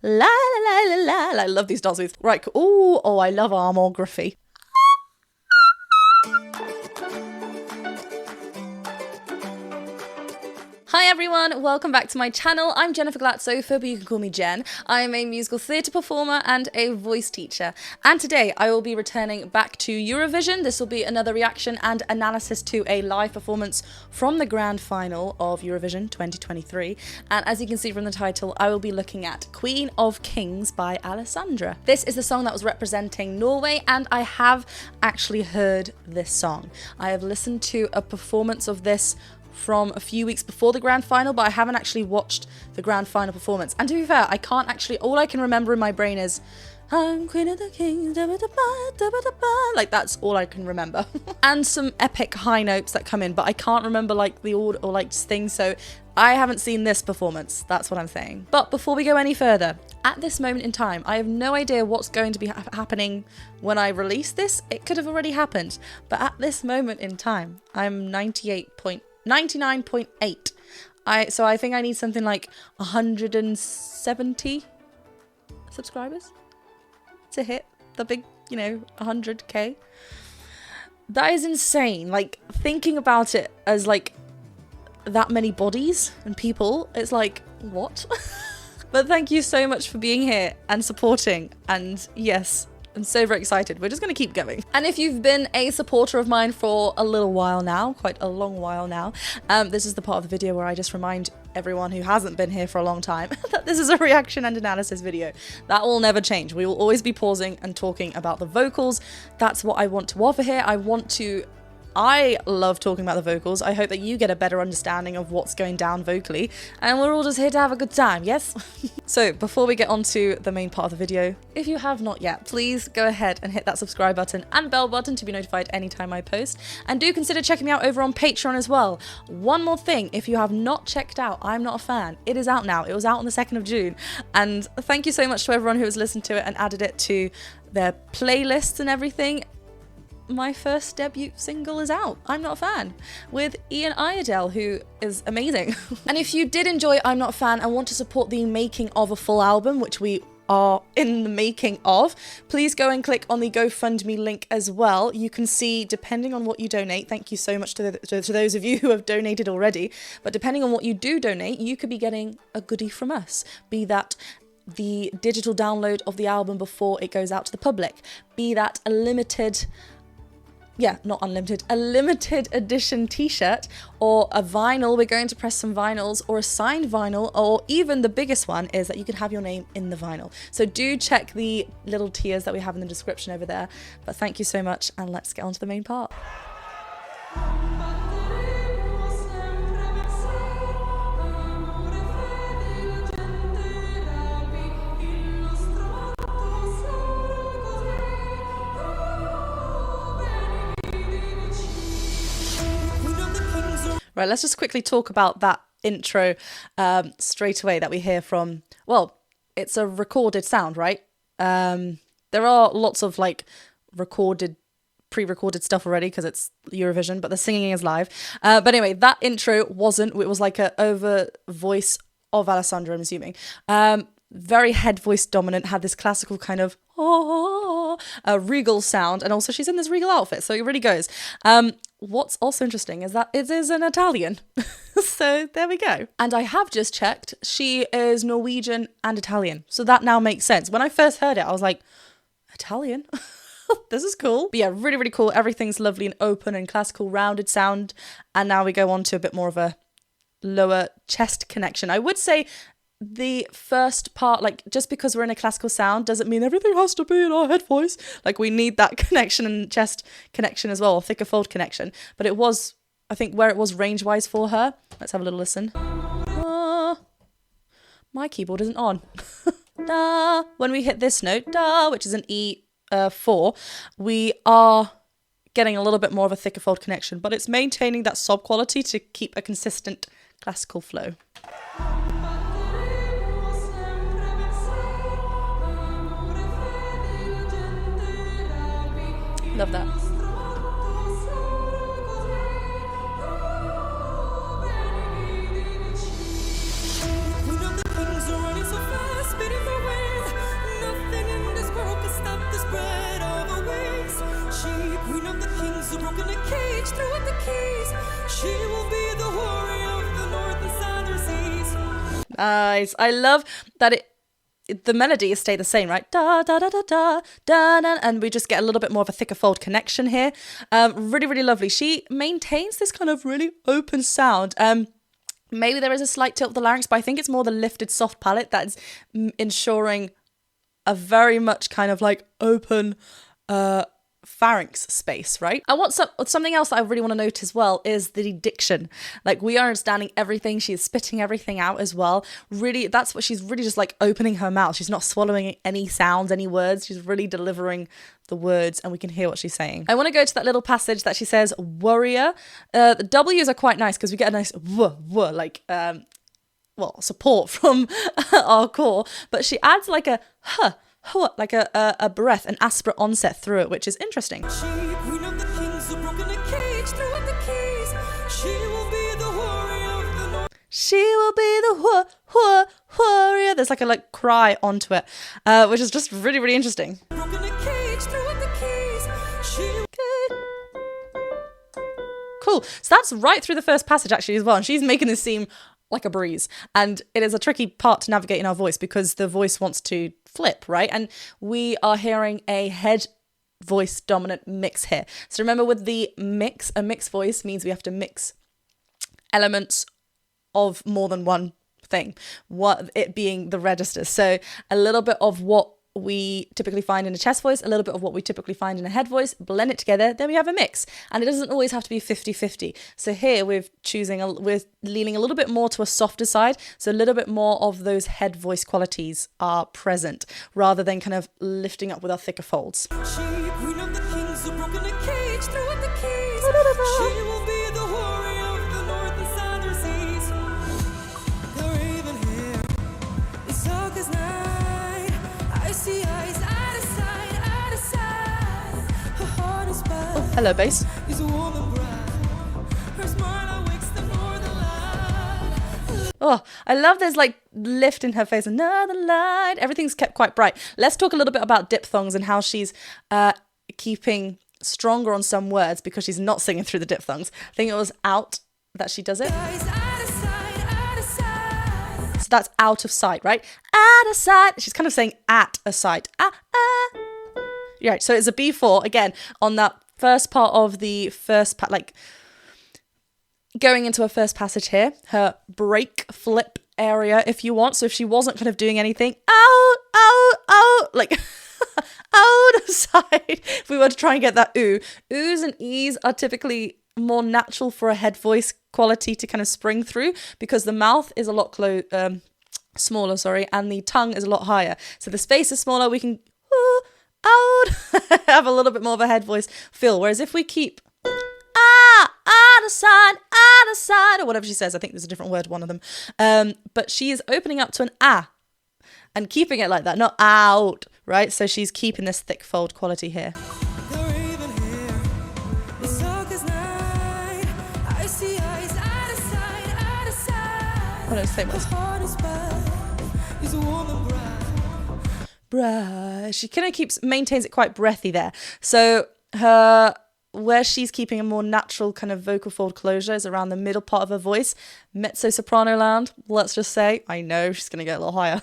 La la la la la. I love these dance moves. Right, cool. Oh, I love armography. Hi everyone, welcome back to my channel. I'm Jennifer Glatzhofer, but you can call me Jen. I am a musical theatre performer and a voice teacher. And today I will be returning back to Eurovision. This will be another reaction and analysis to a live performance from the grand final of Eurovision 2023. And as you can see from the title, I will be looking at Queen of Kings by Alessandra. This is the song that was representing Norway, and I have actually heard this song. I have listened to a performance of this from a few weeks before the grand final, but I haven't actually watched the grand final performance. And to be fair, I can't actually, all I can remember in my brain is I'm Queen of the Kings, da, ba, da, ba, da, ba, da, ba. Like that's all I can remember. And some epic high notes that come in, but I can't remember like the order or like things, so I haven't seen this performance, that's what I'm saying. But before we go any further, at this moment in time, I have no idea what's going to be happening when I release this. It could have already happened, but at this moment in time, I'm 99.8. So I think I need something like 170 subscribers to hit the big, 100k. That is insane. Like, thinking about it as like that many bodies and people, it's like, what? But thank you so much for being here and supporting, and yes, I'm so very excited. We're just going to keep going. And if you've been a supporter of mine for a little while now, quite a long while now, this is the part of the video where I just remind everyone who hasn't been here for a long time that this is a reaction and analysis video. That will never change. We will always be pausing and talking about the vocals. That's what I want to offer here. I love talking about the vocals. I hope that you get a better understanding of what's going down vocally, and we're all just here to have a good time, yes? So before we get on to the main part of the video, if you have not yet, please go ahead and hit that subscribe button and bell button to be notified anytime I post, and do consider checking me out over on Patreon as well. One more thing, if you have not checked out I'm Not a Fan, it is out now. It was out on the 2nd of June, and thank you so much to everyone who has listened to it and added it to their playlists and everything. My first debut single is out, I'm Not a Fan, with Ian Iredale, who is amazing. And if you did enjoy I'm Not a Fan and want to support the making of a full album, which we are in the making of, please go and click on the GoFundMe link as well. You can see, depending on what you donate, thank you so much to those of you who have donated already, but depending on what you do donate, you could be getting a goodie from us, be that the digital download of the album before it goes out to the public, be that a limited edition t-shirt, or a vinyl. We're going to press some vinyls, or a signed vinyl, or even the biggest one is that you can have your name in the vinyl. So do check the little tiers that we have in the description over there. But thank you so much, and let's get on to the main part. Right, let's just quickly talk about that intro straight away that we hear from, well, it's a recorded sound, right? There are lots of like pre-recorded stuff already because it's Eurovision, but the singing is live. But anyway, that intro it was like a over voice of Alessandra, I'm assuming. Very head voice dominant, had this classical kind of a regal sound, and also she's in this regal outfit, so it really goes. What's also interesting is that it is an Italian. So there we go. And I have just checked, she is Norwegian and Italian, so that now makes sense. When I first heard it, I was like, Italian? This is cool. But yeah, really, really cool. Everything's lovely and open and classical rounded sound. And now we go on to a bit more of a lower chest connection. I would say the first part, like, just because we're in a classical sound doesn't mean everything has to be in our head voice. Like, we need that connection and chest connection as well, or thicker fold connection. But it was, I think, where it was range wise for her. Let's have a little listen. My keyboard isn't on. Da. When we hit this note, da, which is an E4, we are getting a little bit more of a thicker fold connection, but it's maintaining that sob quality to keep a consistent classical flow. Love that. Nice. I love that the melody stay the same, right? Da da da da da da da, and we just get a little bit more of a thicker fold connection here. Really, really lovely. She maintains this kind of really open sound. Maybe there is a slight tilt of the larynx, but I think it's more the lifted soft palate that's ensuring a very much kind of like open pharynx space, right? I want something else that I really want to note as well is the diction. Like, we are understanding everything. She's spitting everything out as well. Really, that's what she's really just like opening her mouth. She's not swallowing any sounds, any words. She's really delivering the words, and we can hear what she's saying. I want to go to that little passage that she says, warrior. The W's are quite nice because we get a nice like, support from our core, but she adds like a huh, like a breath, an aspirate onset through it, which is interesting. She will be the warrior. There's like a cry onto it, which is just really, really interesting. Cool. So that's right through the first passage actually as well, and she's making this seem like a breeze, and it is a tricky part to navigate in our voice because the voice wants to flip, right? And we are hearing a head voice dominant mix here. So remember, with the mix, a mixed voice means we have to mix elements of more than one thing, what it being the registers. So a little bit of what we typically find in a chest voice, a little bit of what we typically find in a head voice, blend it together, then we have a mix. And it doesn't always have to be 50-50. So here we're leaning a little bit more to a softer side, so a little bit more of those head voice qualities are present, rather than kind of lifting up with our thicker folds. Hello, bass. Oh, I love this like lift in her face. Another light. Everything's kept quite bright. Let's talk a little bit about diphthongs and how she's keeping stronger on some words because she's not singing through the diphthongs. I think it was out that she does it. So that's out of sight, right? Out of sight. She's kind of saying at a sight. Yeah, so it's a B4 again on that first part of the first like going into her first passage here, her break flip area, if you want. So if she wasn't kind of doing anything, like out of sight, if we were to try and get that oohs and e's are typically more natural for a head voice quality to kind of spring through because the mouth is a lot smaller, and the tongue is a lot higher. So the space is smaller, we can out have a little bit more of a head voice feel. Whereas if we keep out of sight, or whatever she says, I think there's a different word, one of them. But she is opening up to an and keeping it like that, not out, right? So she's keeping this thick fold quality here. Oh no, same words. She kind of maintains it quite breathy there. So where she's keeping a more natural kind of vocal fold closure is around the middle part of her voice, mezzo-soprano land, let's just say. I know she's going to get a little higher.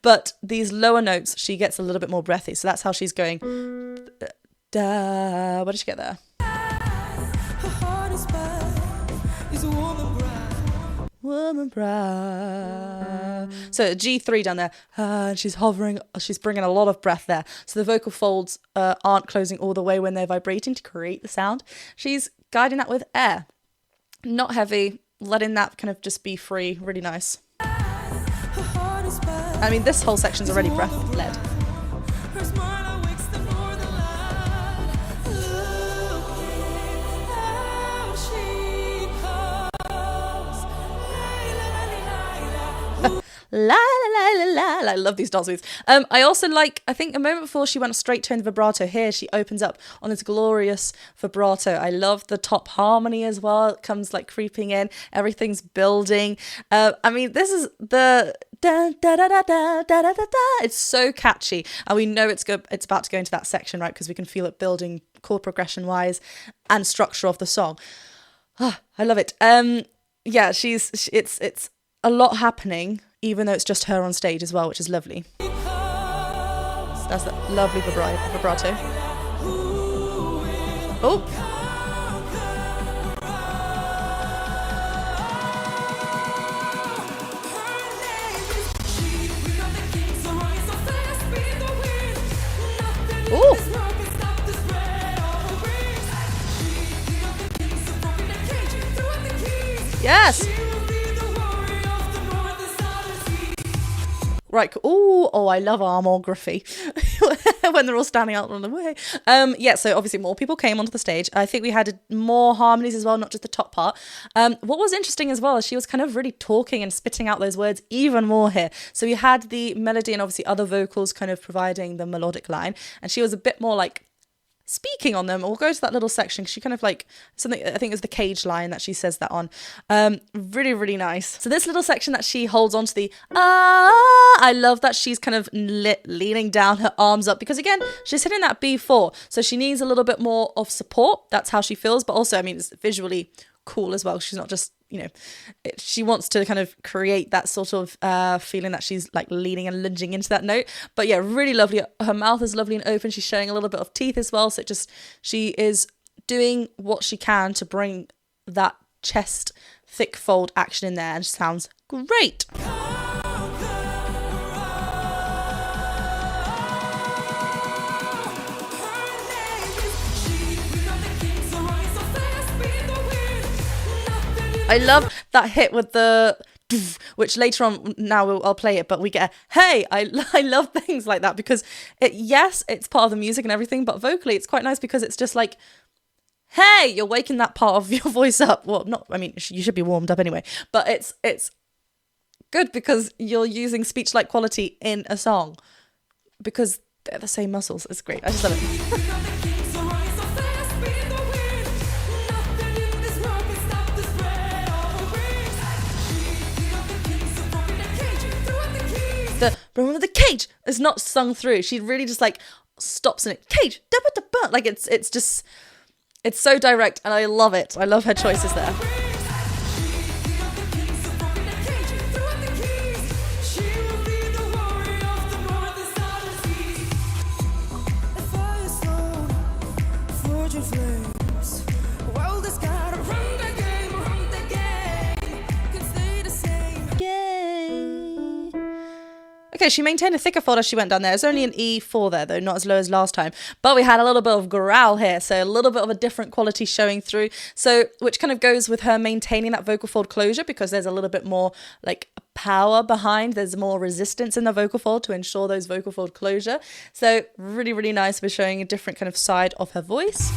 But these lower notes, she gets a little bit more breathy. So that's how she's going. What did she get there? Woman brow. So G3 down there. She's hovering. She's bringing a lot of breath there. So the vocal folds aren't closing all the way when they're vibrating to create the sound. She's guiding that with air. Not heavy. Letting that kind of just be free. Really nice. I mean, this whole section's already breath-led. La la la la la. I love these dance moves. I also I think a moment before she went straight tone vibrato, here she opens up on this glorious vibrato. I love the top harmony as well. It comes like creeping in. Everything's building. I mean, this is the da da da da da da da da. It's so catchy, and we know it's good. It's about to go into that section, right? Because we can feel it building chord progression wise and structure of the song. I love it. Yeah, it's a lot happening, even though it's just her on stage as well, which is lovely. So that's that lovely vibrato. Oh! Ooh. Yes. Right. Ooh. Oh, I love armography when they're all standing out on the way. Yeah. So obviously more people came onto the stage. I think we had more harmonies as well, not just the top part. What was interesting as well is she was kind of really talking and spitting out those words even more here. So we had the melody and obviously other vocals kind of providing the melodic line, and she was a bit more like speaking on them. We'll go to that little section. She kind of like something, I think it was the cage line that she says that on. Really, really nice. So this little section that she holds on to the I love that she's kind of leaning down, her arms up, because again, she's hitting that B4. So she needs a little bit more of support. That's how she feels. But also, I mean, it's visually cool as well. She's not just, you know, she wants to kind of create that sort of feeling that she's like leaning and lunging into that note. But yeah, really lovely. Her mouth is lovely and open. She's showing a little bit of teeth as well. So it just, she is doing what she can to bring that chest thick fold action in there, and it sounds great. I love that hit with the, which later on, now I'll play it, but we get a, hey, I love things like that, because yes, it's part of the music and everything, but vocally it's quite nice because it's just like, hey, you're waking that part of your voice up. Well, not, I mean, you should be warmed up anyway, but it's good because you're using speech-like quality in a song because they're the same muscles. It's great. I just love it. The "Remember the cage" is not sung through. She really just like stops in it. Cage, like it's just, it's so direct, and I love it. I love her choices there. Okay, she maintained a thicker fold as she went down there. It's only an E4 there, though, not as low as last time. But we had a little bit of growl here, so a little bit of a different quality showing through. So, which kind of goes with her maintaining that vocal fold closure, because there's a little bit more like power behind. There's more resistance in the vocal fold to ensure those vocal fold closure. So, really, really nice for showing a different kind of side of her voice.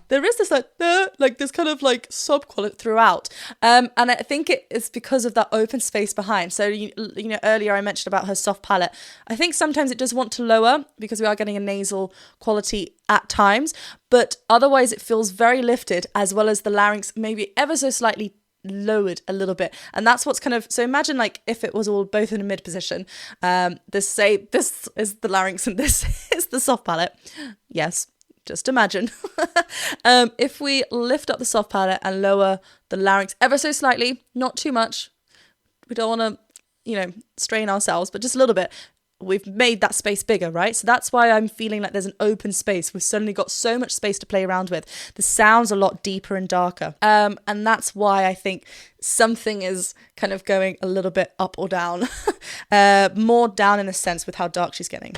There is this like this kind of like sob quality throughout, and I think it is because of that open space behind. So you know, earlier I mentioned about her soft palate. I think sometimes it does want to lower because we are getting a nasal quality at times, but otherwise it feels very lifted, as well as the larynx maybe ever so slightly lowered a little bit, and that's what's kind of, so imagine like if it was all both in a mid position, this is the larynx and this is the soft palate. Yes, just imagine. If we lift up the soft palate and lower the larynx ever so slightly, not too much, we don't want to, you know, strain ourselves, but just a little bit, we've made that space bigger, right? So that's why I'm feeling like there's an open space. We've suddenly got so much space to play around with. The sound's a lot deeper and darker. And that's why I think something is kind of going a little bit up or down. More down in a sense with how dark she's getting.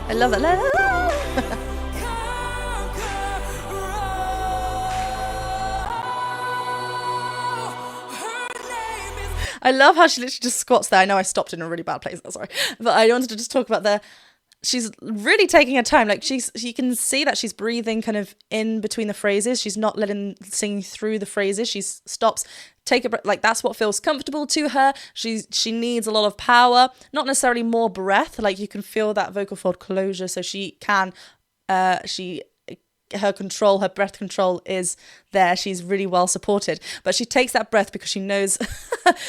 I love that. I love how she literally just squats there. I know I stopped in a really bad place, sorry. But I wanted to just talk about she's really taking her time. Like you can see that she's breathing kind of in between the phrases. She's not singing through the phrases. She stops, take a breath. Like, that's what feels comfortable to her. She needs a lot of power, not necessarily more breath. Like, you can feel that vocal fold closure, so she can, her control, her breath control is there. She's really well supported, but she takes that breath because she knows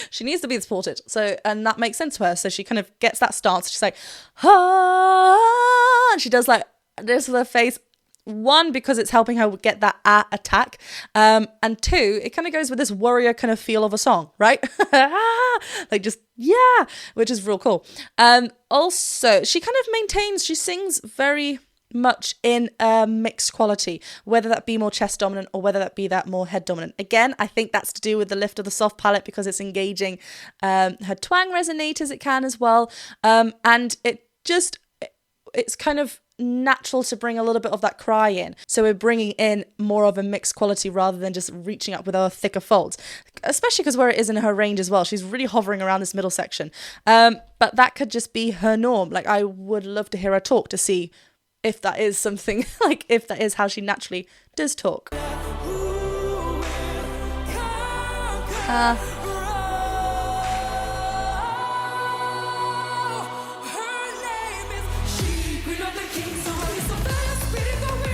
she needs to be supported. So, and that makes sense to her. So she kind of gets that stance. She's like, ah, and she does like this with her face. One, because it's helping her get that attack. And two, it kind of goes with this warrior kind of feel of a song, right? Like, just, yeah, which is real cool. Also, she kind of maintains, she sings very much in mixed quality, whether that be more chest dominant or whether that be that more head dominant. Again, I think that's to do with the lift of the soft palate, because it's engaging her twang resonators, it can as well. And it's kind of natural to bring a little bit of that cry in. So we're bringing in more of a mixed quality rather than just reaching up with our thicker folds, especially because where it is in her range as well. She's really hovering around this middle section. But that could just be her norm. Like, I would love to hear her talk to see if that is something, like, if that is how she naturally does talk.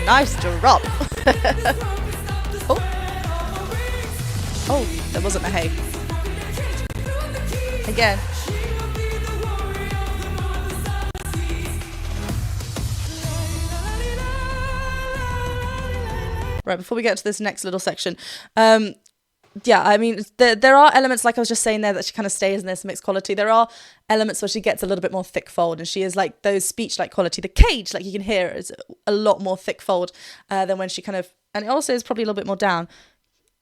Nice drop. Oh, there wasn't a hey. Again. Right, before we get to this next little section, yeah, I mean, there are elements, like I was just saying there, that she kind of stays in this mixed quality. There are elements where she gets a little bit more thick fold, and she is like those speech-like quality. The cage, like you can hear, is a lot more thick fold than when she kind of, and it also is probably a little bit more down.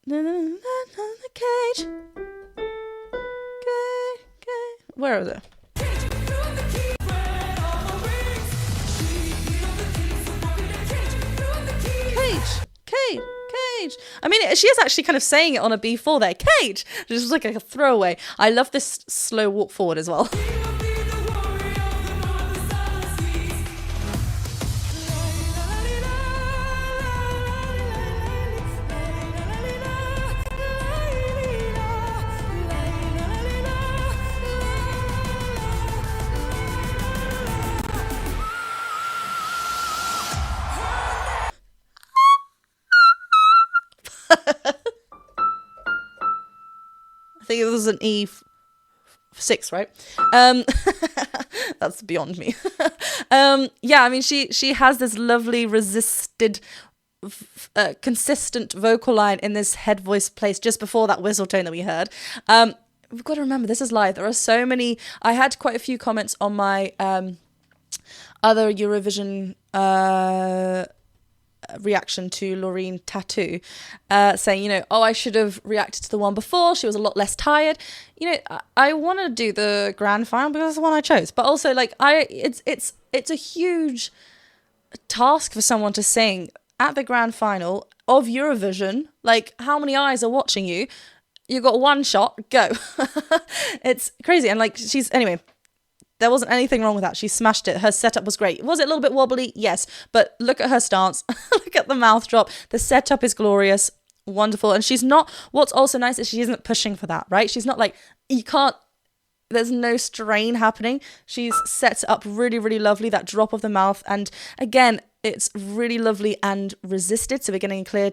The cage. Where is it? Cage. I mean, she is actually kind of saying it on a B4 there. Cage! Just like a throwaway. I love this slow walk forward as well. I think this is an E6, right? That's beyond me. Yeah, I mean, she has this lovely resisted, consistent vocal line in this head voice place just before that whistle tone that we heard. We've got to remember, this is live. There are so many. I had quite a few comments on my other Eurovision reaction to Loreen Tattoo, saying, you know, oh, I should have reacted to the one before. She was a lot less tired. You know, I want to do the grand final because it's the one I chose. But also, like, it's a huge task for someone to sing at the grand final of Eurovision. Like, how many eyes are watching you? You got one shot, go. It's crazy. And like, anyway, there wasn't anything wrong with that. She smashed it. Her setup was great. Was it a little bit wobbly? Yes. But look at her stance. Look at the mouth drop. The setup is glorious. Wonderful. And she's not, what's also nice is she isn't pushing for that, right? She's not like, there's no strain happening. She's set up really, really lovely, that drop of the mouth. And again, it's really lovely and resisted. So we're getting a clear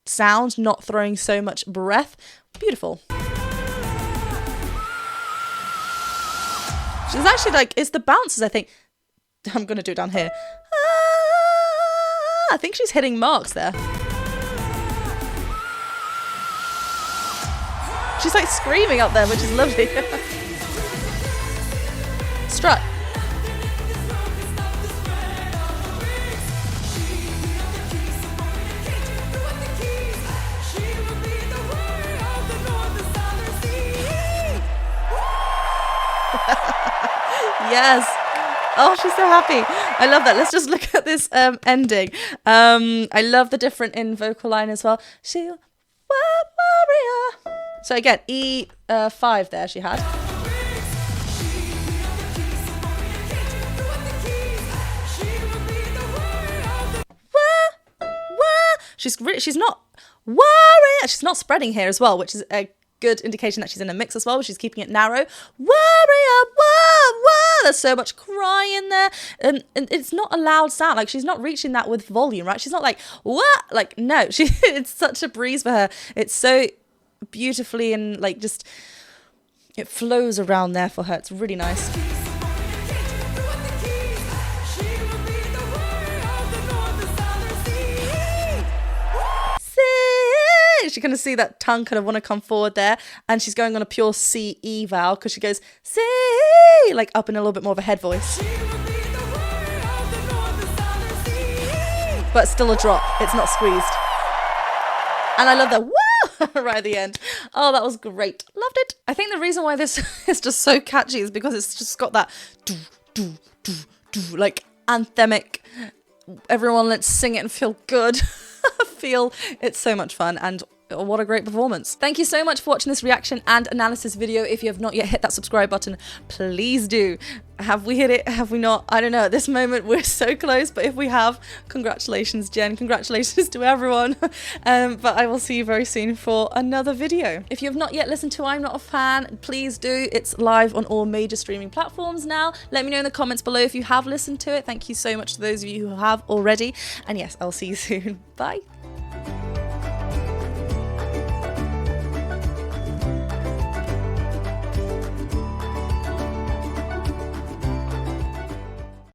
sound, not throwing so much breath. Beautiful. She's actually like, it's the bounces, I think. I'm going to do it down here. I think she's hitting marks there. She's like screaming up there, which is lovely. Strut. Yes. Oh, she's so happy. I love that. Let's just look at this ending. I love the different in vocal line as well. She warrior. So again, E5 there she had. She's not warrior. She's not spreading here as well, which is good indication that she's in a mix as well, but she's keeping it narrow. Warrior, whoa, whoa. There's so much crying there. And it's not a loud sound. Like, she's not reaching that with volume, right? She's not like, what? Like, no, it's such a breeze for her. It's so beautifully and like just, it flows around there for her. It's really nice. You can see that tongue kind of want to come forward there, and she's going on a pure C-E vowel because she goes C, like up in a little bit more of a head voice, but still a drop. It's not squeezed, and I love that woo right at the end. Oh, that was great. Loved it. I think the reason why this is just so catchy is because it's just got that do do do do, like anthemic. Everyone, let's sing it and feel good. Feel it's so much fun, and what a great performance. Thank you so much for watching this reaction and analysis video. If you have not yet hit that subscribe button, please do. Have we hit it? Have we not? I don't know. At this moment, we're so close, but if we have, congratulations, Jen. Congratulations to everyone. But I will see you very soon for another video. If you have not yet listened to I'm Not a Fan, please do. It's live on all major streaming platforms now. Let me know in the comments below if you have listened to it. Thank you so much to those of you who have already. And yes, I'll see you soon. Bye.